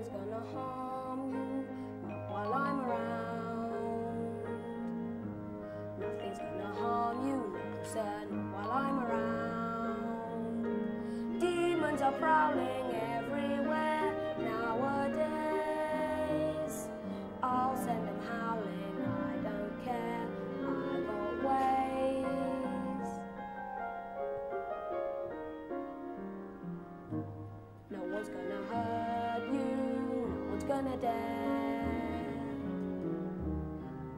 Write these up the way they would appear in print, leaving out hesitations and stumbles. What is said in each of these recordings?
Nothing's gonna harm you, not while I'm around. Nothing's gonna harm you, no sir, not while I'm around. Demons are prowling everywhere nowadays. I'll send them howling, I don't care, I got ways. No one's gonna hurt you, no one's gonna dare.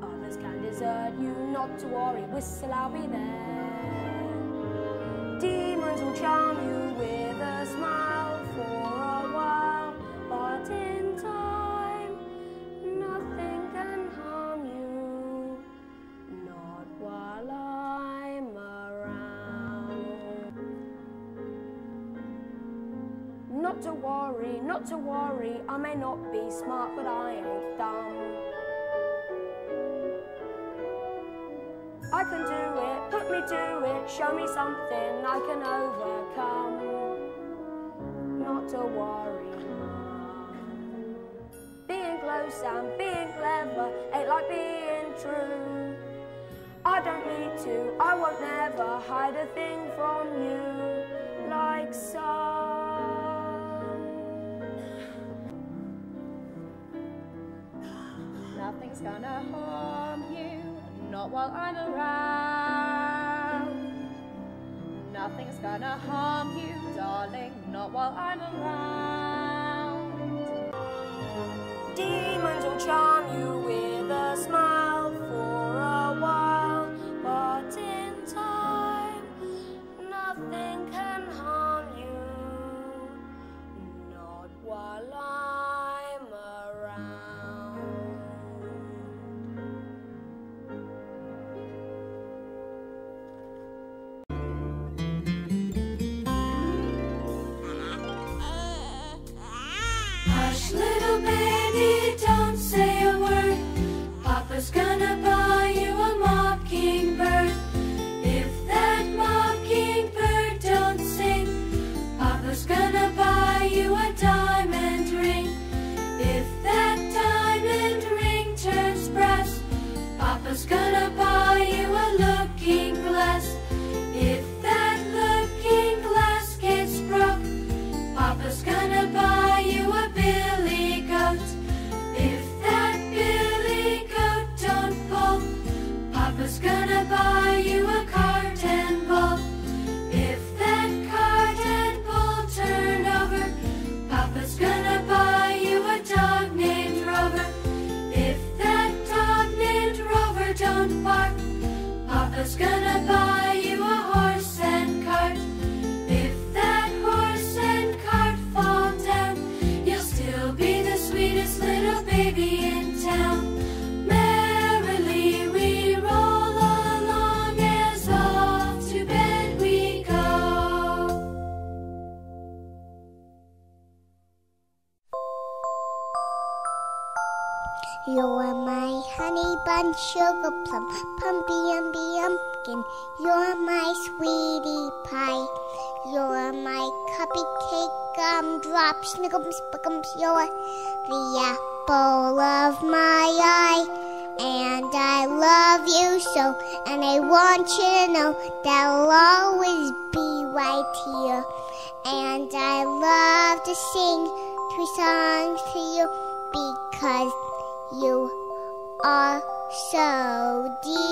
Others can desert you, not to worry, whistle, I'll be there. Demons will charm you with a smile for a while, but in time, nothing can harm you, not while I'm around. Not to worry, I may not be smart, but I ain't dumb. I can do it, put me to it, show me something I can overcome. Not to worry, Mum. Being close and being clever ain't like being true. I don't need to, I won't never hide a thing from you, like some. Nothing's gonna harm you, not while I'm around. Nothing's gonna harm you, darling, not while I'm around. Demons will charm you with a smile for a while, but in time, nothing can harm you, not while I'm around. Hush, little baby, don't say a word. Papa's gonna buy you a mockingbird. If that mockingbird don't sing, Papa's gonna buy you a diamond ring. If that diamond ring turns brass, Papa's gonna buy you a looking glass. If that looking glass gets broke, Papa's gonna buy you a billy goat. If that billy goat don't pull, Papa's gonna buy you a cart and bull. If that cart and bull turn over, Papa's gonna buy you a dog named Rover. If that dog named Rover don't bark, Papa's gonna buy you a horse and cart. If that horse and cart fall down, you'll still be the sweetest little baby in town. Merrily we roll along as off to bed we go. You're my honey bun, sugar plum, pumpy umby umpkin. You're my sweetie pie. You're my cupcake, gumdrop, snickums, spickums. You're the apple of my eye. And I love you so, and I want you to know that I'll always be right here. And I love to sing 3 songs to you because you are so dear.